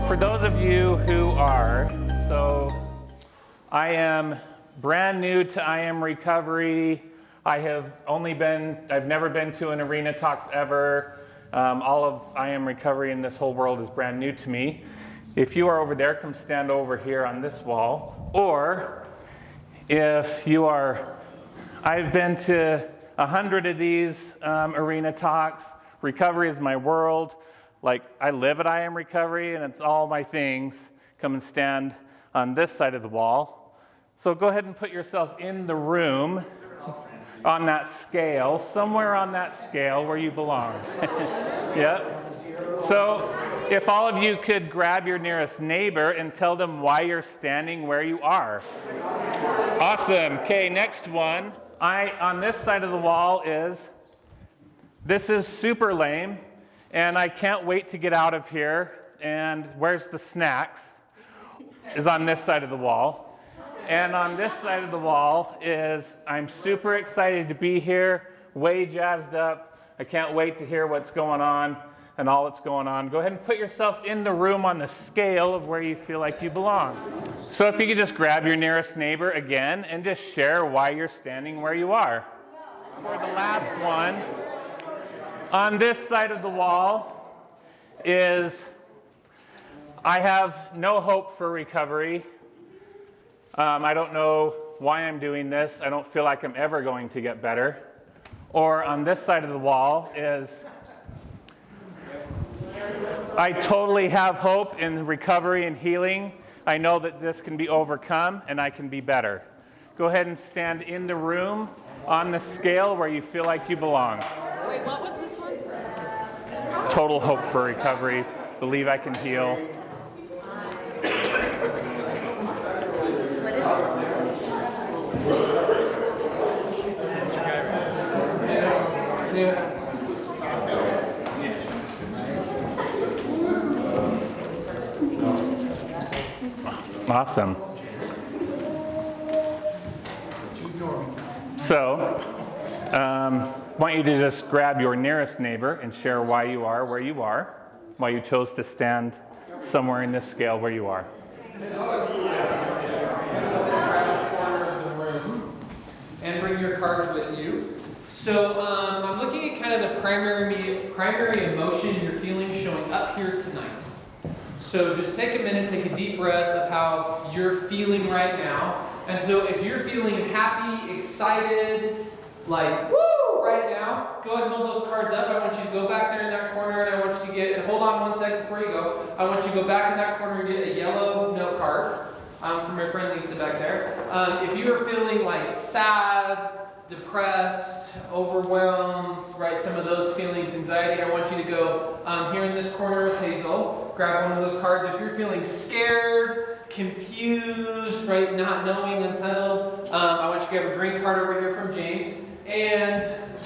for those of you who are, I am brand new to I Am Recovery. I've never been to an arena talks ever. All of I Am Recovery in this whole world is brand new to me. If you are over there, come stand over here on this wall. Or if you are, I've been to 100 of these arena talks. Recovery is my world. Like, I live at I Am Recovery, and it's all my things. Come and stand on this side of the wall. So go ahead and put yourself in the room on that scale, somewhere on that scale where you belong. Yep. So if all of you could grab your nearest neighbor and tell them why you're standing where you are. Awesome. Okay, next one. On this side of the wall this is super lame. And I can't wait to get out of here. And where's the snacks? Is on this side of the wall. And on this side of the wall I'm super excited to be here, way jazzed up. I can't wait to hear what's going on and all that's going on. Go ahead and put yourself in the room on the scale of where you feel like you belong. So if you could just grab your nearest neighbor again and just share why you're standing where you are. For the last one, on this side of the wall I have no hope for recovery. I don't know why I'm doing this. I don't feel like I'm ever going to get better. Or on this side of the wall I totally have hope in recovery and healing. I know that this can be overcome and I can be better. Go ahead and stand in the room on the scale where you feel like you belong. Wait, what was this one? Total hope for recovery. Believe I can heal. Awesome. So, I want you to just grab your nearest neighbor and share why you are where you are, why you chose to stand somewhere in this scale where you are. And bring your card with you. So I'm looking at kind of the primary emotion you're feeling showing up here tonight. So just take a minute, take a deep breath of how you're feeling right now. And so if you're feeling happy, excited, like, woo, right now, go ahead and hold those cards up. I want you to go back there in that corner, and I want you to and hold on 1 second before you go. I want you to go back in that corner and get a yellow note card from my friend Lisa back there. If you are feeling like sad, depressed, overwhelmed, right, some of those feelings, anxiety, I want you to go here in this corner with Hazel, grab one of those cards. If you're feeling scared, confused, right, not knowing, unsettled, I want you to grab a green card over here from James. And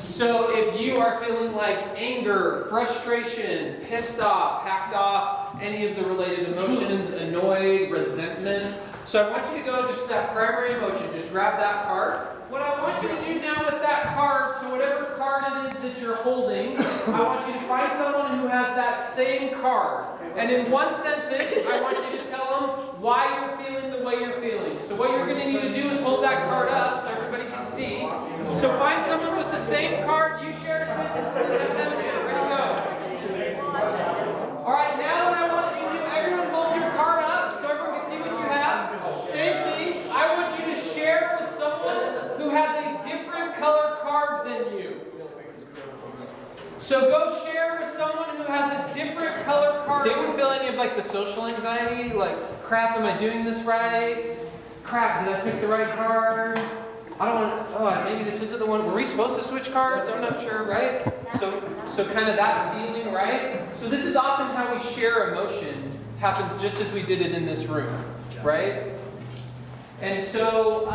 so if you are feeling like anger, frustration, pissed off, hacked off, any of the related emotions, annoyed, resentment, so I want you to go just to that primary emotion, just grab that card. What I want you to do now with that card, so whatever card it is that you're holding, I want you to find someone who has that same card. And in one sentence, I want you to tell them why you're feeling the way you're feeling. So what you're going to need to do is hold that card up so everybody can see. So find someone with the same card you share, Susan, and them share. Ready, go. All right, now what I want you to do, everyone hold your card up so everyone can see what you have. Same thing, I want you to share with someone who has a different color card than you. So go share with someone who has a different color card. They would feel any of like the social anxiety, like, crap, am I doing this right? Crap, did I pick the right card? I don't want, maybe this isn't the one. Were we supposed to switch cards? I'm not sure, right? So kind of that feeling, right? So this is often how we share emotion. Happens just as we did it in this room, right? And so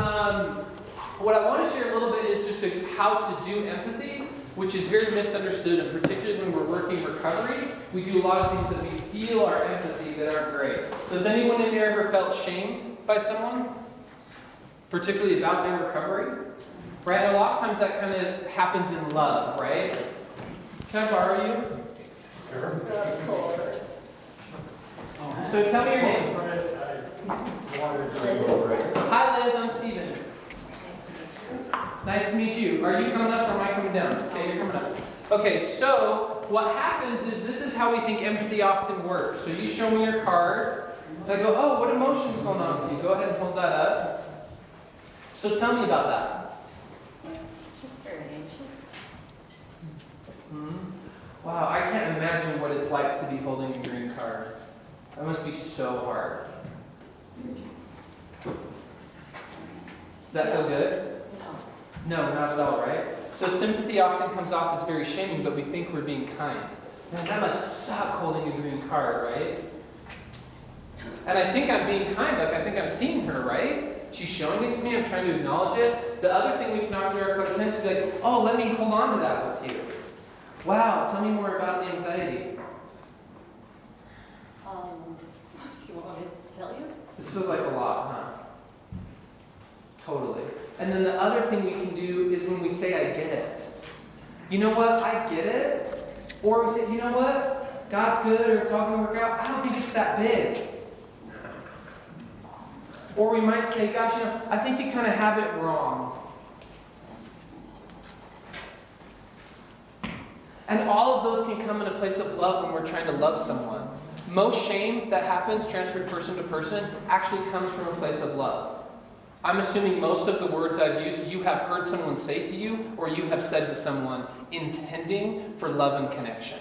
what I want to share a little bit is just how to do empathy, which is very misunderstood, and particularly when we're working recovery, we do a lot of things that we feel are empathy that aren't great. So has anyone in here ever felt shamed by someone? Particularly about their recovery? Right? And a lot of times that kind of happens in love, right? Can I borrow you? Sure. Of course. So tell me your name. Hi Liz, I'm Steven. Nice to meet you. Are you coming up or am I coming down? Okay, you're coming up. Okay, so what happens is this is how we think empathy often works. So you show me your card, and I go, oh, what emotion's going on with you? Go ahead and hold that up. So tell me about that. Just very anxious. Wow, I can't imagine what it's like to be holding a green card. That must be so hard. Does that feel good? No, not at all, right? So sympathy often comes off as very shaming, but we think we're being kind. Man, that must suck holding a green card, right? And I think I'm being kind, like I think I'm seeing her, right? She's showing it to me, I'm trying to acknowledge it. The other thing we can offer to our codependency is like, oh, let me hold on to that with you. Wow, tell me more about the anxiety. Do you want me to tell you? This feels like a lot, huh? Totally. And then the other thing we can do is when we say, I get it. You know what? I get it. Or we say, you know what? God's good or it's all going to work out. I don't think it's that big. Or we might say, gosh, you know, I think you kind of have it wrong. And all of those can come in a place of love when we're trying to love someone. Most shame that happens, transferred person to person, actually comes from a place of love. I'm assuming most of the words I've used, you have heard someone say to you, or you have said to someone intending for love and connection.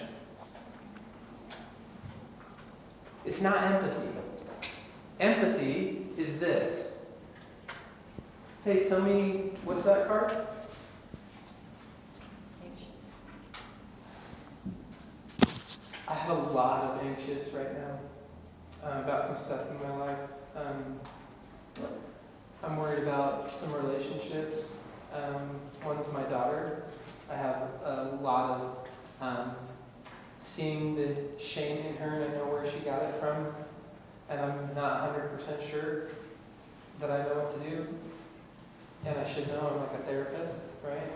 It's not empathy. Empathy is this. Hey, tell me, what's that card? I have a lot of anxious right now about some stuff in my life. I'm worried about some relationships. One's my daughter. I have a lot of seeing the shame in her, and I know where she got it from. And I'm not 100% sure that I know what to do. And I should know, I'm like a therapist, right?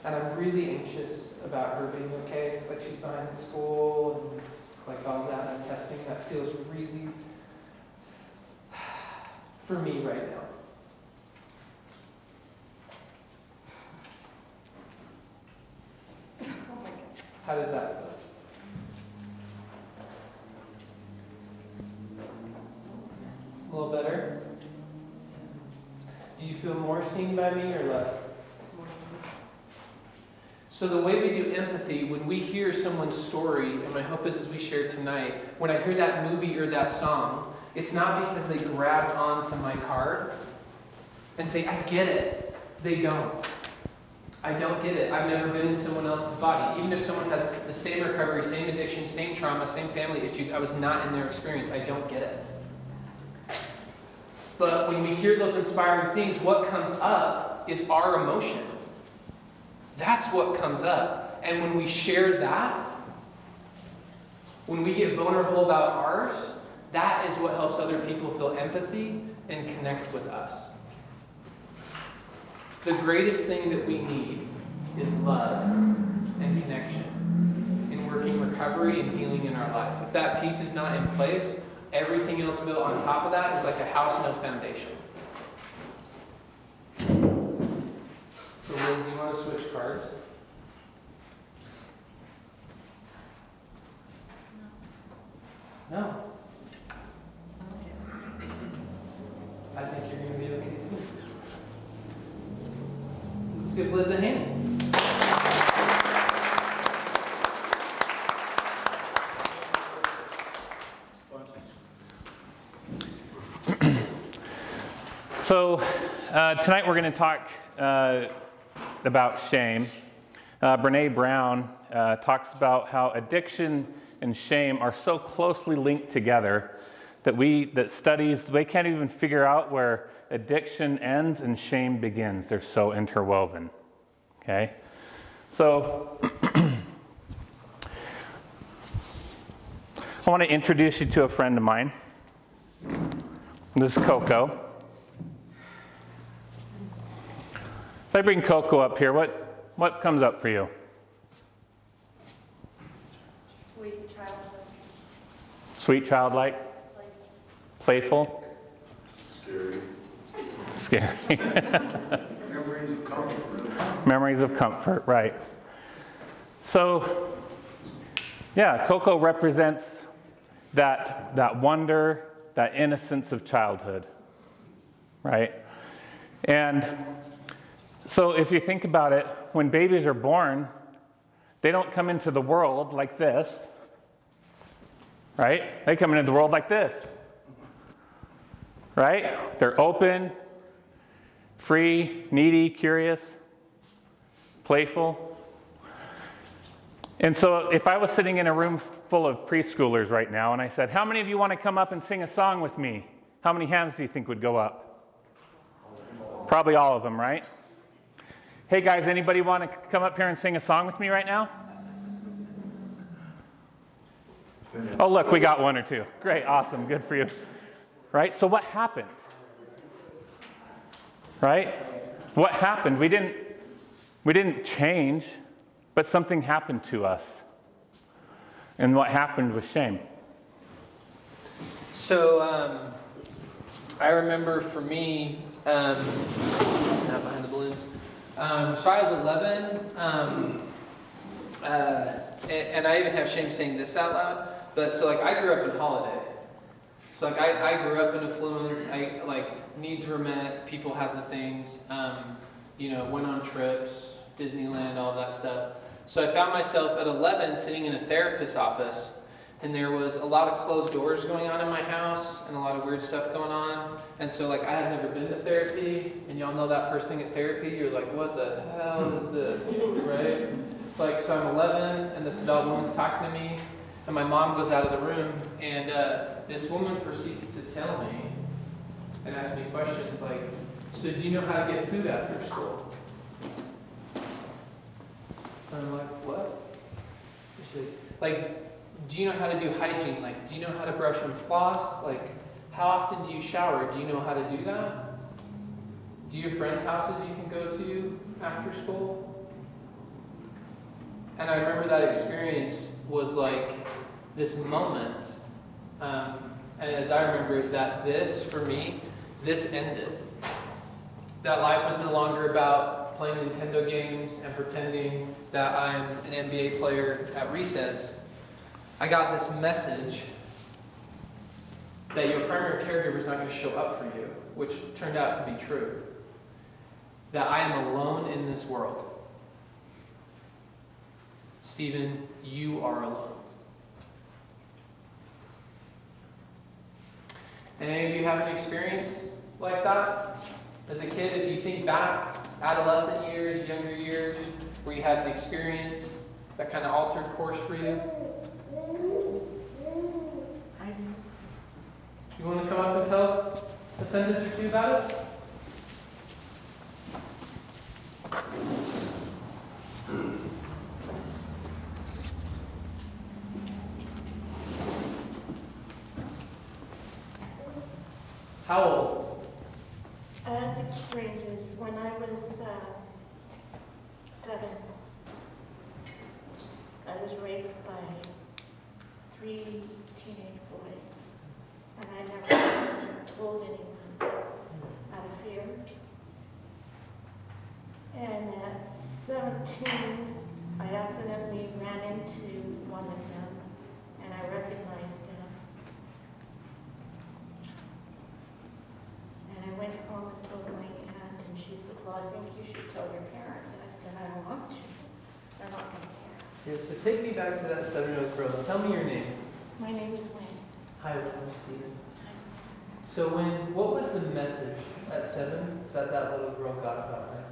And I'm really anxious about her being okay. Like she's behind in school and like all that. And testing that feels really for me right now. How does that feel? A little better? Do you feel more seen by me or less? So the way we do empathy, when we hear someone's story, and my hope is as we share tonight, when I hear that movie or that song, it's not because they grabbed onto my card and say, I get it. They don't. I don't get it. I've never been in someone else's body. Even if someone has the same recovery, same addiction, same trauma, same family issues, I was not in their experience. I don't get it. But when we hear those inspiring things, what comes up is our emotion. That's what comes up. And when we share that, when we get vulnerable about ours, that is what helps other people feel empathy and connect with us. The greatest thing that we need is love and connection in working recovery and healing in our life. If that piece is not in place, everything else built on top of that is like a house, no foundation. So Liz, do you want to switch cards? No. I think you're going to be okay too. Let's give Liz a hand. So tonight we're going to talk about shame. Brene Brown talks about how addiction and shame are so closely linked together that studies, they can't even figure out where addiction ends and shame begins. They're so interwoven. Okay? So I want to introduce you to a friend of mine. This is Coco. If I bring Coco up here, what comes up for you? Sweet childhood. Sweet, childlike? Playful? Scary. Memories of comfort. Memories of comfort, right. So, yeah, Coco represents that wonder, that innocence of childhood, right? And so if you think about it, when babies are born, they don't come into the world like this, right? They come into the world like this, right? They're open, free, needy, curious, playful. And so if I was sitting in a room full of preschoolers right now and I said, how many of you want to come up and sing a song with me? How many hands do you think would go up? Probably all of them, right? Hey guys, anybody want to come up here and sing a song with me right now? Oh look, we got one or two. Great, awesome, good for you. Right, so what happened? Right? What happened? We didn't change, but something happened to us. And what happened was shame. So I remember for me, not behind the balloons. So I was 11, and I even have shame saying this out loud. But so like I grew up in Holiday. So like I grew up in affluence. I like needs were met. People had the things. Went on trips, Disneyland, all that stuff. So I found myself at 11 sitting in a therapist's office, and there was a lot of closed doors going on in my house and a lot of weird stuff going on. And so like I had never been to therapy, and y'all know that first thing at therapy, you're like, what the hell is this, right? Like, so I'm 11, and this adult woman's talking to me, and my mom goes out of the room, and this woman proceeds to tell me and ask me questions like, so do you know how to get food after school? I'm like, what? She's like, do you know how to do hygiene? Like, do you know how to brush and floss? Like, how often do you shower? Do you know how to do that? Do you have friends' houses you can go to after school? And I remember that experience was like this moment. And as I remember it, that this, for me, this ended. That life was no longer about playing Nintendo games and pretending that I'm an NBA player at recess. I got this message that your primary caregiver is not going to show up for you, which turned out to be true. That I am alone in this world. Stephen, you are alone. And any of you have an experience like that? As a kid, if you think back, adolescent years, younger years, where you had an experience that kind of altered course for you? You want to come up and tell us a sentence or two about it? How old? Experiences when I was 7. I was raped by 3 teenage boys, and I never told anyone out of fear. And at 17, I accidentally ran into one of them, and I recognized him. And I went home and told my aunt, and she said, well, I think you should tell your parents. And I said, I don't want to. They're not going to care. Yeah, so take me back to that 7-year-old girl. Tell me your name. My name is Wayne. Hi, I'm Stephen. So what was the message at 7 that little girl got about me?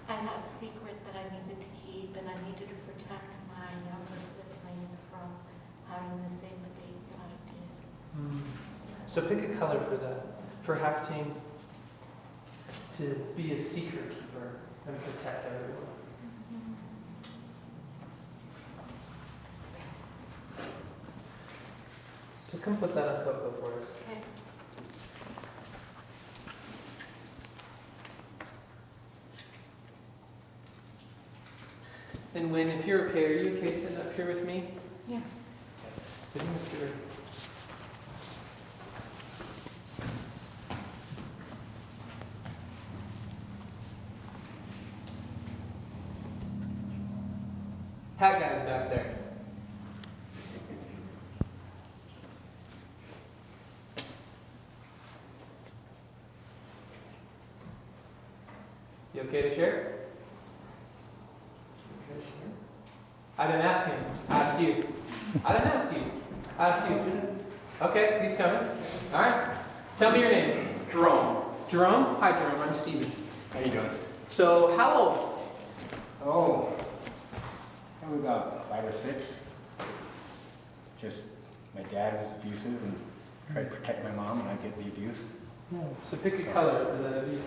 I had a secret that I needed to keep, and I needed to protect my younger sibling from having the same fate that I did. So pick a color for that. For having to be a secret keeper and protect everyone. So come put that on Coco for us. Okay. And if you're okay, are you okay sitting up here with me? Yeah. Sitting material. Hat guy's back there. You okay to share? I didn't ask him. I asked you. I didn't ask you. I asked you. Okay, he's coming. All right. Tell me your name. Jerome. Jerome? Hi, Jerome. I'm Stevie. How you doing? So, how old? Oh, probably about 5 or 6. Just my dad was abusive and tried to protect my mom, and I get the abuse. So pick a color for that of you.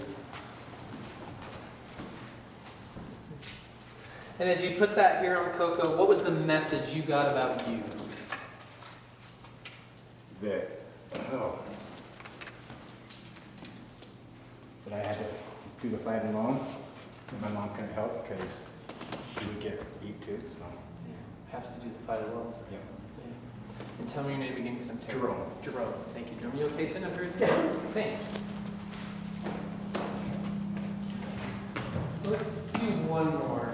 And as you put that here on Coco, what was the message you got about you? That that I had to do the fight alone, and my mom couldn't help because she would get beat too. So Has to do the fight alone. yeah, And tell me your name again because I'm terrible. Jerome. Jerome. Thank you, Jerome. You okay sitting up here? Thanks. Let's do one more.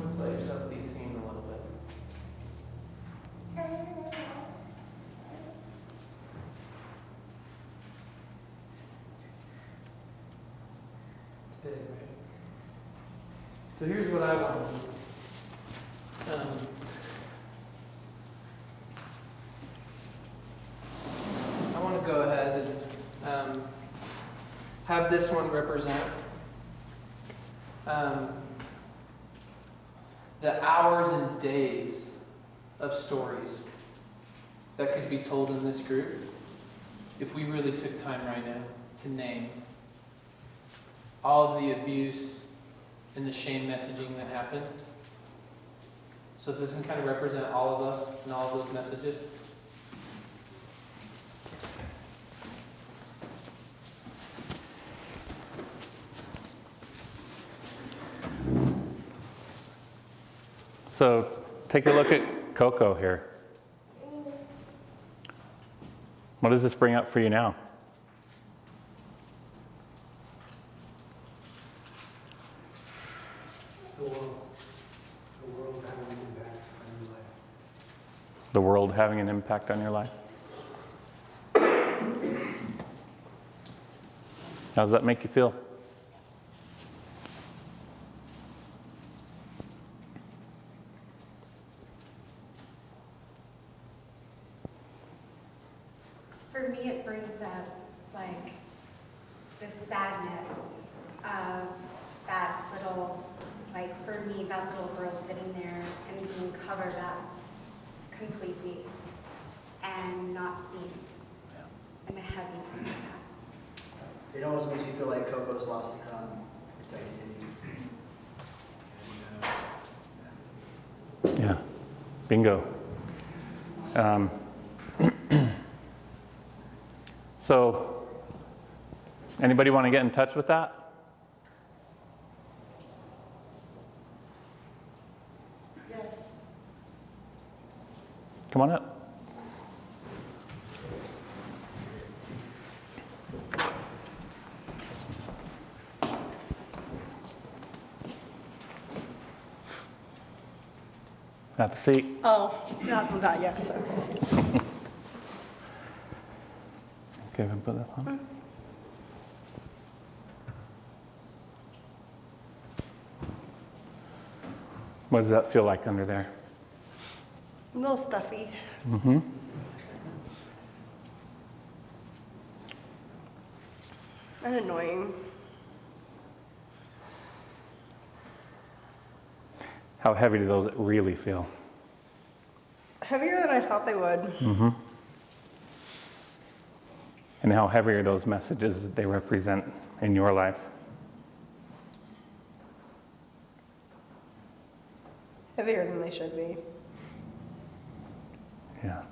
Let's let yourself be seen a little bit. It's big, right? So here's what I want to do. I want to go ahead and have this one represent the hours and days of stories that could be told in this group if we really took time right now to name all of the abuse and the shame messaging that happened. So this can kind of represent all of us and all of those messages. So take a look at Coco here. What does this bring up for you now? The world having an impact on your life. The world having an impact on your life? How does that make you feel? For me, it brings up like the sadness of that little, like for me, that little girl sitting there and being covered up completely and not seen, and the heaviness of that. It almost makes me feel like Coco's lost its identity. Yeah, bingo. So, anybody want to get in touch with that? Yes. Come on up. Have a seat. Oh, not yet, so. Okay, we can put this on. What does that feel like under there? A little stuffy. Mm-hmm. And annoying. How heavy do those really feel? Heavier than I thought they would. Mm-hmm. And how heavy are those messages that they represent in your life? Heavier than they should be. Yeah.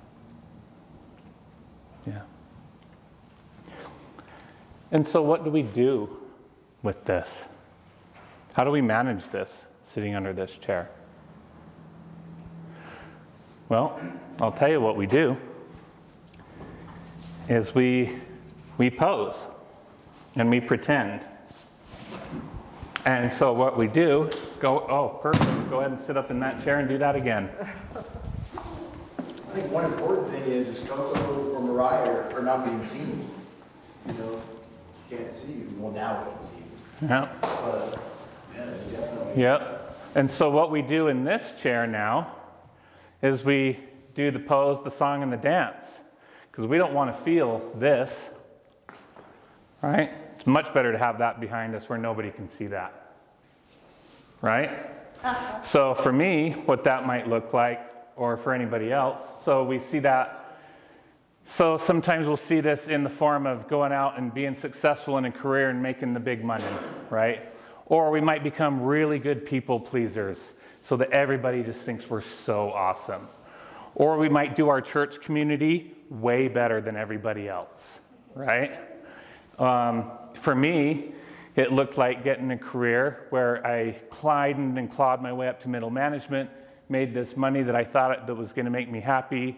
Yeah. And so what do we do with this? How do we manage this sitting under this chair? Well, I'll tell you what we do is we pose and we pretend. And so what we do, perfect, go ahead and sit up in that chair and do that again. I think one important thing is Coco or Mariah are not being seen. You know, you can't see you. Well, now we can see you. Yeah. But, yeah, definitely. Yep. And so what we do in this chair now is we do the pose, the song, and the dance. Because we don't want to feel this, right? It's much better to have that behind us where nobody can see that, right? So for me, what that might look like, or for anybody else, so we see that. So sometimes we'll see this in the form of going out and being successful in a career and making the big money, right? Or we might become really good people pleasers so that everybody just thinks we're so awesome. Or we might do our church community way better than everybody else, right? For me, it looked like getting a career where I climbed and clawed my way up to middle management, made this money that I thought that was going to make me happy,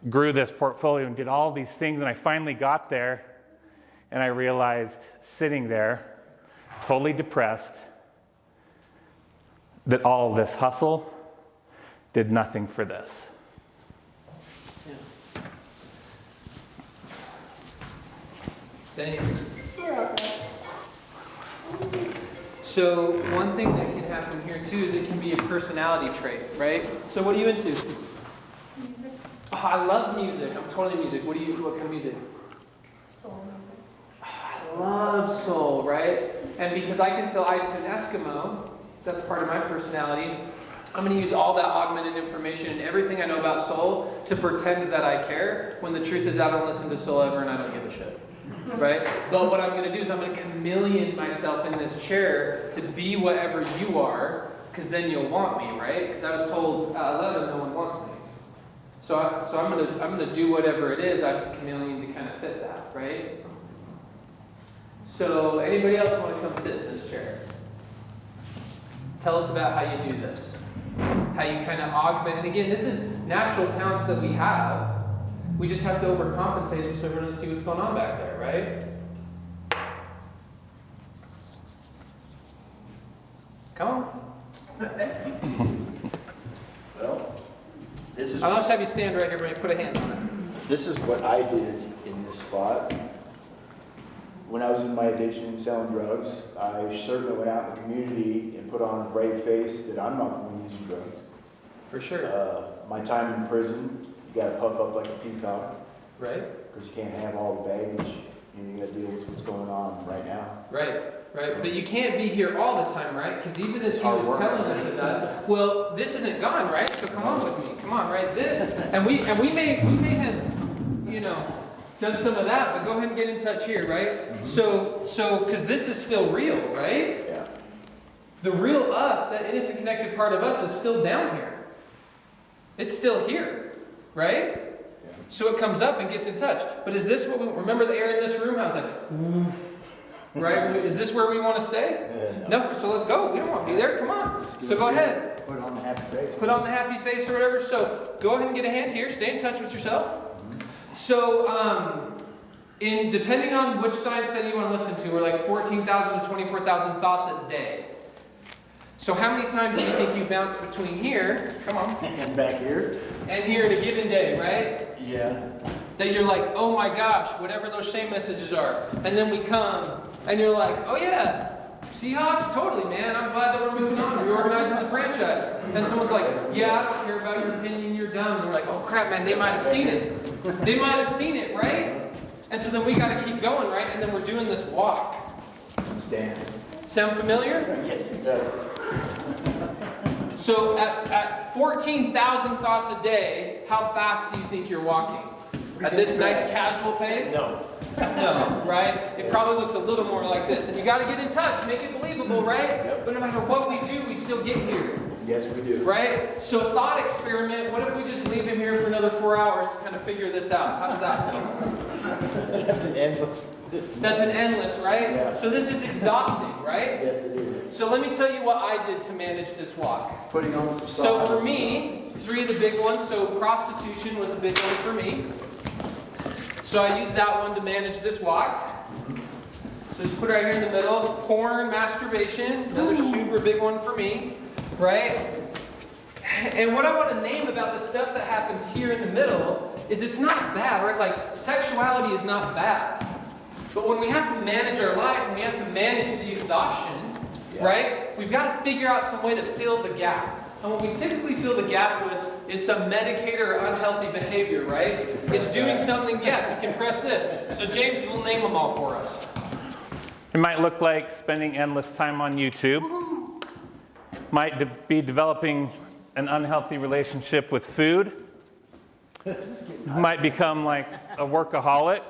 grew this portfolio and did all these things, and I finally got there, and I realized sitting there, totally depressed, that all this hustle did nothing for this. Yeah. Thanks. So one thing that can happen here too is it can be a personality trait, right? So what are you into? Music. Oh, I love music. I'm totally music. What kind of music? Soul music. I love soul, right? And because I can tell Ice to an Eskimo, that's part of my personality, I'm going to use all that augmented information and everything I know about soul to pretend that I care, when the truth is I don't listen to soul ever and I don't give a shit. Right? But what I'm going to do is I'm going to chameleon myself in this chair to be whatever you are, because then you'll want me, right? Because I was told at 11 no one wants me. So I'm going to do whatever it is I have to chameleon to kind of fit that, right? So anybody else want to come sit in this chair? Tell us about how you do this. How you kind of augment. And again, this is natural talents that we have. We just have to overcompensate them so everyone can see what's going on back there, right? Come on. Well, this is I'll just have you stand right here, but put a hand on it. this is what I did in this spot. When I was in my addiction selling drugs, I certainly went out in the community and put on a brave face that I'm not the one using drugs. For sure. My time in prison, you got to puff up like a peacock Right? because you can't have all the baggage. You got to deal with what's going on right now. Right. But you can't be here all the time, right? Because even as he Hard was work. telling us about, well, this isn't gone, right? So come on with me. Come on, right? This, and we may have, done some of that, but go ahead and get in touch here, right? Mm-hmm. So, because this is still real, right? Yeah. The real us, that innocent connected part of us, is still down here. It's still here, right? Yeah. So it comes up and gets in touch. But is this what we remember the air in this room? I was like, right? Is this where we want to stay? No. So let's go. We don't want to be there. Come on. So go ahead. Put on the happy face. Put on the happy face or whatever. So go ahead and get a hand here. Stay in touch with yourself. So, depending on which science study you want to listen to, we're like 14,000 to 24,000 thoughts a day. So how many times do you think you bounce between here, come on, And back here? and here in a given day, right? Yeah. That you're like, oh my gosh, whatever those shame messages are. And then we come, and you're like, oh yeah, Seahawks, totally, man. I'm glad that we're moving on, reorganizing the franchise. And someone's like, yeah, I don't care about your opinion, you're dumb. And we're like, oh crap, man, they might have seen it. They might have seen it, right? And so then we got to keep going, right? And then we're doing this walk. Stand. Sound familiar? Yes, it does. So at 14,000 thoughts a day, how fast do you think you're walking? At this nice casual pace? No. No, right? It probably looks a little more like this. And you got to get in touch, make it believable, right? Yep. But no matter what we do, we still get here. Yes, we do. Right? So thought experiment, what if we just leave him here for another 4 hours to kind of figure this out? How does that feel? That's an endless. That's an endless, right? Yeah. So this is exhausting, right? Yes, it is. So let me tell you what I did to manage this walk. Putting on the So for me, 3 of the big ones, so prostitution was a big one for me. So I used that one to manage this walk. So just put it right here in the middle. Porn, masturbation, another super big one for me, right? And what I want to name about the stuff that happens here in the middle is it's not bad, right? Like sexuality is not bad. But when we have to manage our life, and we have to manage the exhaustion, right? We've got to figure out some way to fill the gap. And what we typically fill the gap with is some medicated or unhealthy behavior, right? It's doing something, to compress this. So James will name them all for us. It might look like spending endless time on YouTube. Might be developing an unhealthy relationship with food. Might become like a workaholic.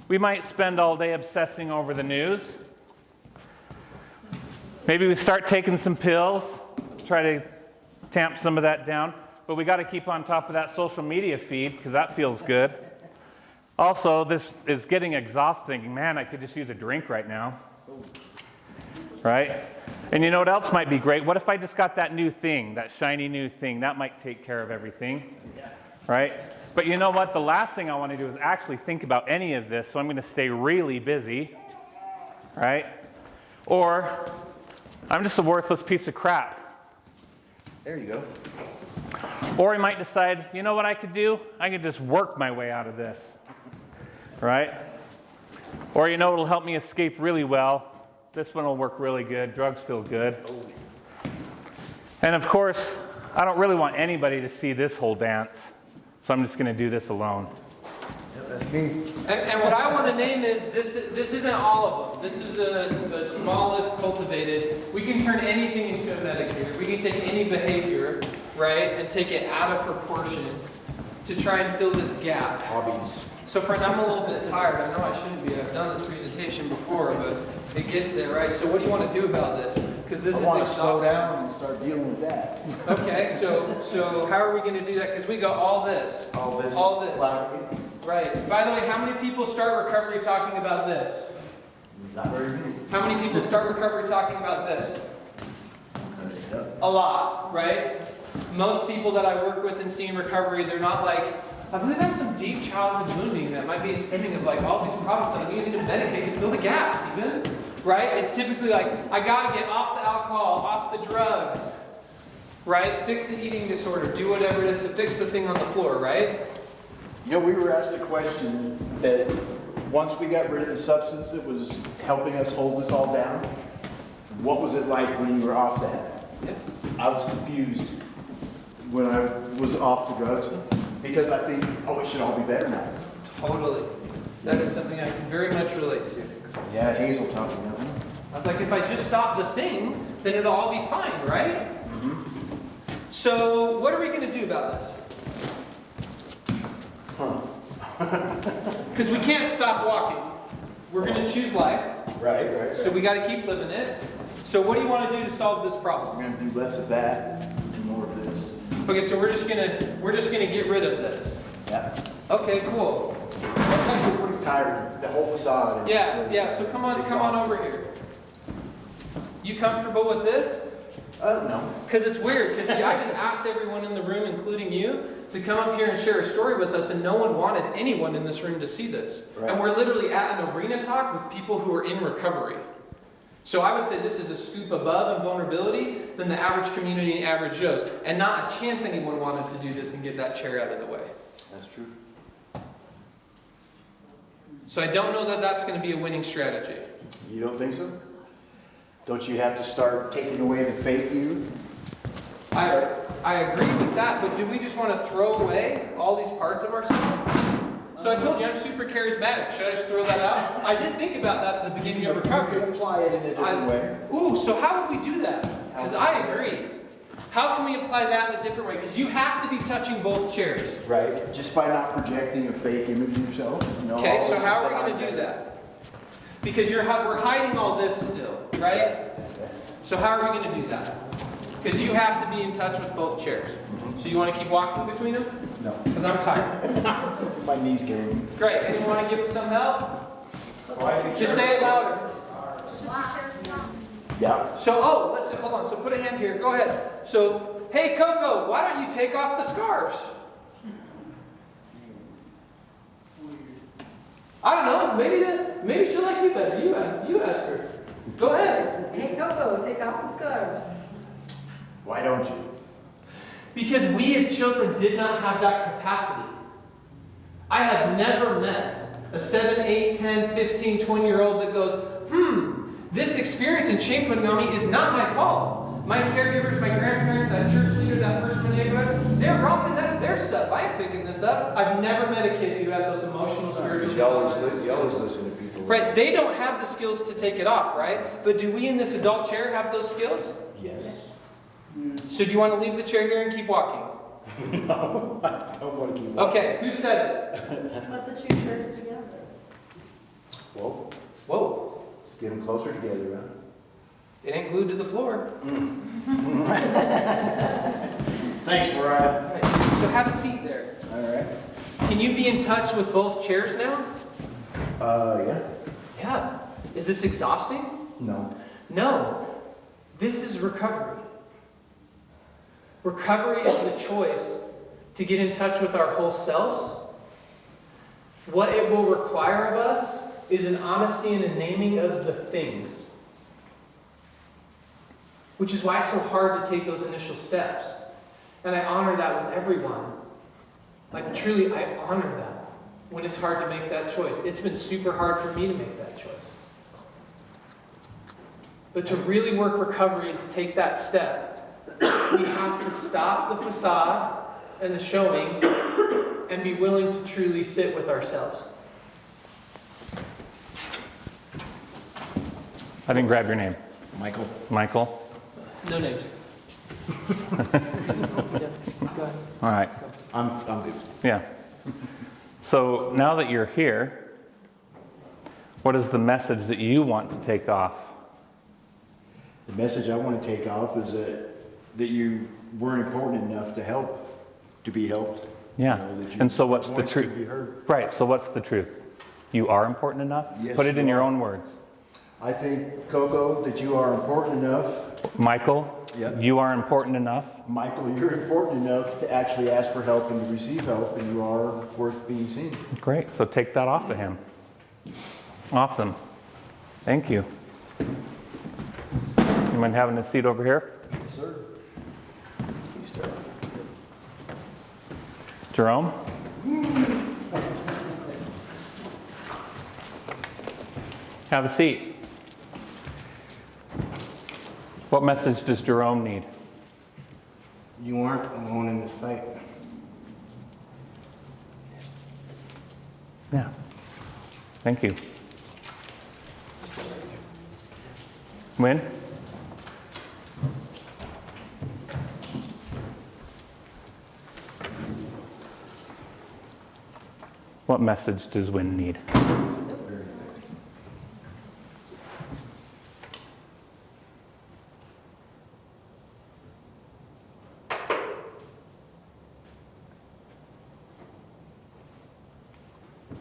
We might spend all day obsessing over the news. Maybe we start taking some pills, try to tamp some of that down. But we got to keep on top of that social media feed because that feels good. Also, this is getting exhausting. Man, I could just use a drink right now. Right? And you know what else might be great? What if I just got that new thing, that shiny new thing? That might take care of everything. Right? But you know what? The last thing I want to do is actually think about any of this, so I'm going to stay really busy. Right? Or I'm just a worthless piece of crap. There you go. Or I might decide, you know what I could do? I could just work my way out of this. Right? Or you know it'll help me escape really well. This one will work really good. Drugs feel good. And of course, I don't really want anybody to see this whole dance. So I'm just going to do this alone. That's me. And what I want to name is, this isn't all of them. This is the smallest cultivated. We can turn anything into a medicator. We can take any behavior, right, and take it out of proportion to try and fill this gap. Hobbies. So friend, I'm a little bit tired. I know I shouldn't be. I've done this presentation before, but it gets there, right? So what do you want to do about this? Because this is I want to slow exhausting. down and start dealing with that. Okay, so how are we going to do that? Because we got all this. All this. All this. Loud. Right. By the way, how many people start recovery talking about this? Not very many. How many people start recovery talking about this? A lot, right? Most people that I work with and see in recovery, they're not like, I believe I have some deep childhood wounding that might be stemming of like all these problems that I'm using to medicate to fill the gaps even. Right? It's typically like, I gotta get off the alcohol, off the drugs. Right? Fix the eating disorder, do whatever it is to fix the thing on the floor, right? You know, we were asked a question that once we got rid of the substance that was helping us hold this all down, what was it like when you were off that? Yep. I was confused when I was off the drugs because I think, it should all be better now. Totally. That is something I can very much relate to. Yeah, Hazel taught me that one. I was like, if I just stop the thing, then it'll all be fine, right? Mm-hmm. So what are we going to do about this? Because we can't stop walking. We're going to choose life. Right. So we got to keep living it. So what do you want to do to solve this problem? We're going to do less of that and more of this. Okay, so we're just gonna get rid of this. Yeah. Okay, cool. That's actually pretty tiring. The whole facade. Yeah. So come on over here. You comfortable with this? No. Because it's weird. Because I just asked everyone in the room, including you, to come up here and share a story with us, and no one wanted anyone in this room to see this. Right. And we're literally at an arena talk with people who are in recovery. So I would say this is a scoop above in vulnerability than the average community and average Joes. And not a chance anyone wanted to do this and get that chair out of the way. That's true. So I don't know that that's going to be a winning strategy. You don't think so? Don't you have to start taking away the fake you? I agree with that, but do we just want to throw away all these parts of ourselves? So I told you I'm super charismatic. Should I just throw that out? I did think about that at the beginning of You recovery. can apply it in a different way. Ooh, so how would we do that? Because I agree. How can we apply that in a different way? Because you have to be touching both chairs. Right. Just by not projecting a fake image of yourself. Okay, so how are we going to do that? Because we're hiding all this still, right? So how are we going to do that? Because you have to be in touch with both chairs. So you want to keep walking between them? No. Because I'm tired. My knees getting me. Great. Anyone want to give them some help? Just say it louder. Yeah. So, hold on. So put a hand here. Go ahead. So, hey, Coco, why don't you take off the scarves? I don't know. Maybe she'll like you better. You ask her. Go ahead. Hey, Coco, take off the scarves. Why don't you? Because we as children did not have that capacity. I have never met a 7, 8, 10, 15, 20-year-old that goes, this experience in chain putting on me is not my fault. My caregivers, my grandparents, that church leader, that person in the neighborhood, they're wrong and that's their stuff. I ain't picking this up. I've never met a kid who had those emotional, spiritual You always listen to people. Right, they don't have the skills to take it off, right? But do we in this adult chair have those skills? Yes. So do you want to leave the chair here and keep walking? No, I don't want to keep walking. Okay, who said it? Put the two chairs together. Well, Whoa, get them closer together, huh? it ain't glued to the floor. Thanks, Mariah. Right, so have a seat there. All right. Can you be in touch with both chairs now? Yeah. Yeah. Is this exhausting? No. No. This is recovery. Recovery is the choice to get in touch with our whole selves. What it will require of us is an honesty and a naming of the things. Which is why it's so hard to take those initial steps. And I honor that with everyone. Like truly, I honor that when it's hard to make that choice. It's been super hard for me to make that choice. But to really work recovery and to take that step, we have to stop the facade and the showing and be willing to truly sit with ourselves. I didn't grab your name. Michael. Michael? No names. Yeah, go ahead. All right. I'm good. Yeah. So now that you're here, what is the message that you want to take off? The message I want to take off is that you weren't important enough to be helped. Yeah. You know, that And so what's the voice could be truth? heard. Right. So what's the truth? You are important enough? Yes, Put it in you your are. own words. I think, Coco, that you are important enough. Michael, Yep. you are important enough. Michael, you're important enough to actually ask for help and to receive help, and you are worth being seen. Great. So take that off of him. Awesome. Thank you. You mind having a seat over here? Yes, sir. Jerome? Have a seat. What message does Jerome need? You aren't alone in this fight. Yeah. Thank you. Win? What message does Win need?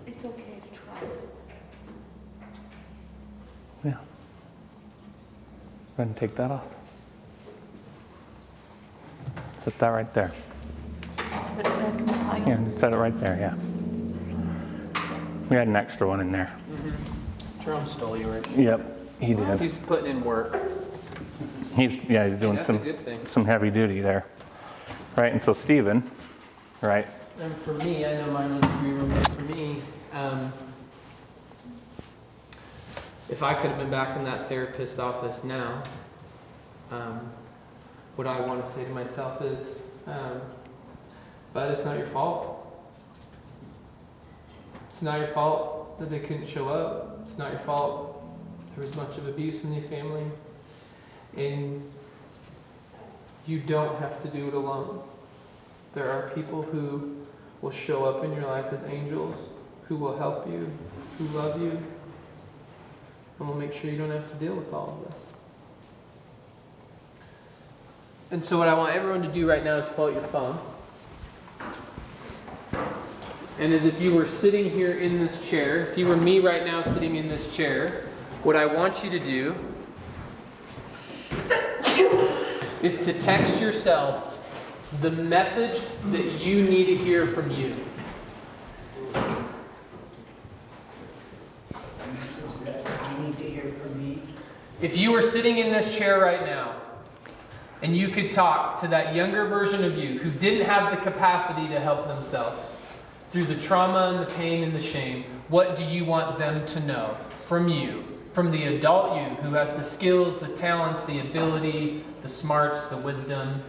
It's okay to trust. Yeah. Go ahead and take that off. Set that right there. Put it back in the pile. Yeah, just set it right there, yeah. We had an extra one in there. Jerome stole yours. Yep, he did. He's putting in work. He's doing That's a some good thing. some heavy duty there. Right, and so Stephen, right, And for me, I know mine was 3 room, but for me, if I could have been back in that therapist office now, what I want to say to myself is, but it's not your fault. It's not your fault that they couldn't show up. It's not your fault there was much of abuse in the family. And you don't have to do it alone. There are people who will show up in your life as angels, who will help you, who love you, and will make sure you don't have to deal with all of this. And so what I want everyone to do right now is pull out your phone. And as if you were sitting here in this chair, if you were me right now sitting in this chair, what I want you to do is to text yourself the message that you need to hear from you. If you were sitting in this chair right now, and you could talk to that younger version of you who didn't have the capacity to help themselves through the trauma and the pain and the shame, what do you want them to know from you? From the adult you who has the skills, the talents, the ability, the smarts, the wisdom,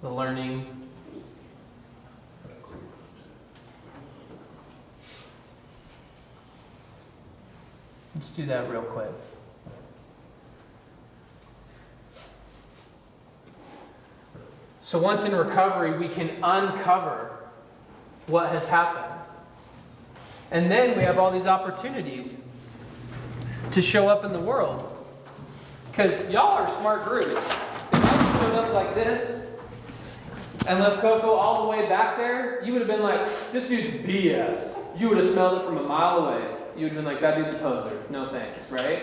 the learning. Let's do that real quick. So once in recovery, we can uncover what has happened. And then we have all these opportunities to show up in the world. Because y'all are a smart group. If I showed up like this and left Coco all the way back there, you would have been like, this dude's BS. You would have smelled it from a mile away. You would have been like, that dude's a poser. No thanks, right?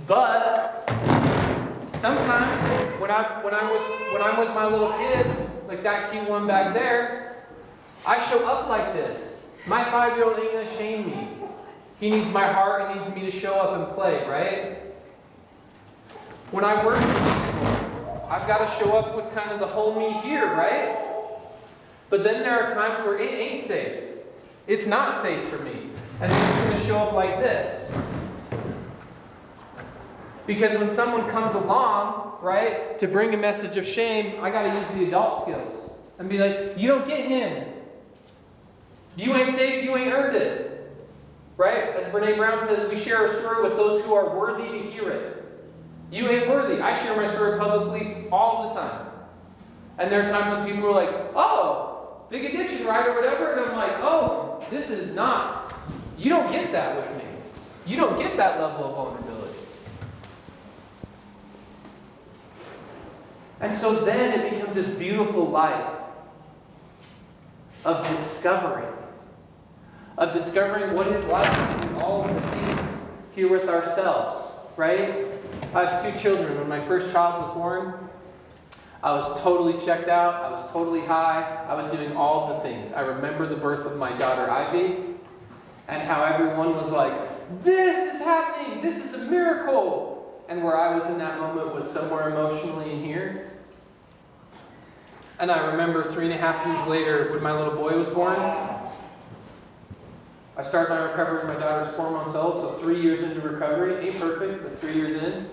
But sometimes when I'm with my little kids, like that cute one back there, I show up like this. My 5-year-old ain't gonna shame me. He needs my heart. He needs me to show up and play, right? When I work with people, I've got to show up with kind of the whole me here, right? But then there are times where it ain't safe. It's not safe for me. And then I'm going to show up like this. Because when someone comes along, right, to bring a message of shame, I got to use the adult skills. And be like, you don't get him. You ain't safe, you ain't earned it. Right? As Brene Brown says, we share our story with those who are worthy to hear it. You ain't worthy. I share my story publicly all the time. And there are times when people are like, oh, big addiction, right, or whatever. And I'm like, oh, this is not. You don't get that with me. You don't get that level of vulnerability. And so then it becomes this beautiful life of discovering what it's like to do all of the things here with ourselves, right? I have 2 children. When my first child was born, I was totally checked out. I was totally high. I was doing all the things. I remember the birth of my daughter, Ivy, and how everyone was like, this is happening. This is a miracle. And where I was in that moment was somewhere emotionally in here. And I remember 3.5 years later, when my little boy was born, I started my recovery when my daughter's 4 months old, so 3 years into recovery. Ain't perfect, but 3 years in.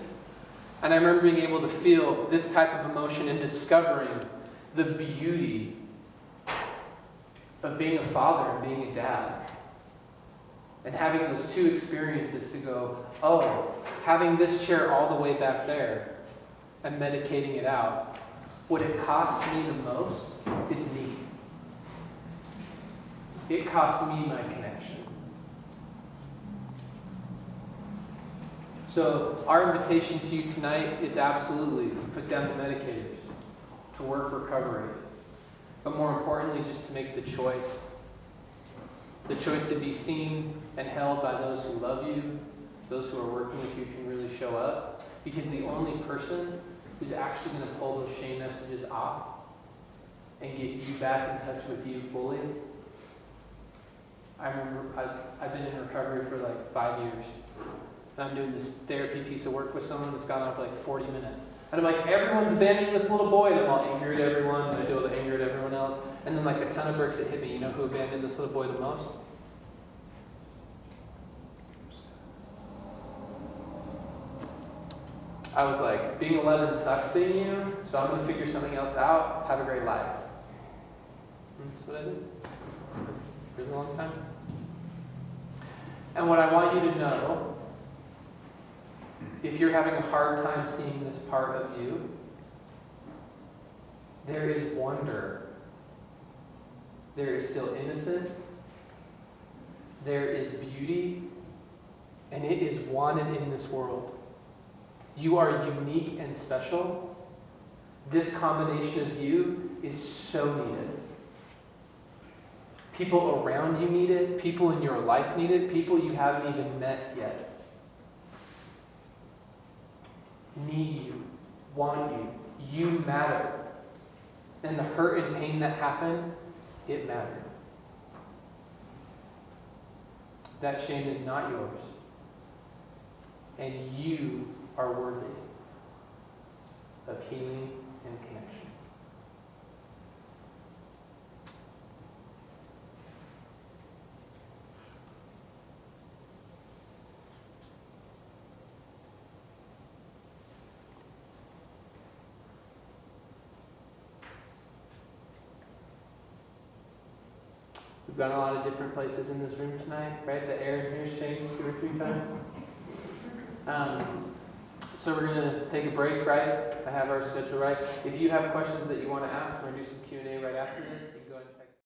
And I remember being able to feel this type of emotion and discovering the beauty of being a father and being a dad. And having those 2 experiences to go, oh, having this chair all the way back there and medicating it out, what it costs me the most is me. It costs me my connection. So our invitation to you tonight is absolutely to put down the medicators, to work recovery, but more importantly, just to make the choice. The choice to be seen and held by those who love you, those who are working with you can really show up. Because the only person who's actually going to pull those shame messages off and get you back in touch with you fully. I remember I've been in recovery for like 5 years. And I'm doing this therapy piece of work with someone that's gone on for like 40 minutes. And I'm like, everyone's abandoning this little boy. And I'm all angry at everyone. And I do all the anger at everyone else. And then like a ton of bricks that hit me. You know who abandoned this little boy the most? I was like, being 11 sucks being you, so I'm going to figure something else out. Have a great life. That's what I did. For a long time. And what I want you to know, if you're having a hard time seeing this part of you, there is wonder. There is still innocence. There is beauty. And it is wanted in this world. You are unique and special. This combination of you is so needed. People around you need it. People in your life need it. People you haven't even met yet need you, want you. You matter. And the hurt and pain that happened, it mattered. That shame is not yours. And you are worthy of healing and connection. We've gone a lot of different places in this room tonight, right? The air in here's changed 2 or 3 times. So we're going to take a break, right? I have our schedule right. If you have questions that you want to ask, we're going to do some Q&A right after this. You can go ahead and text.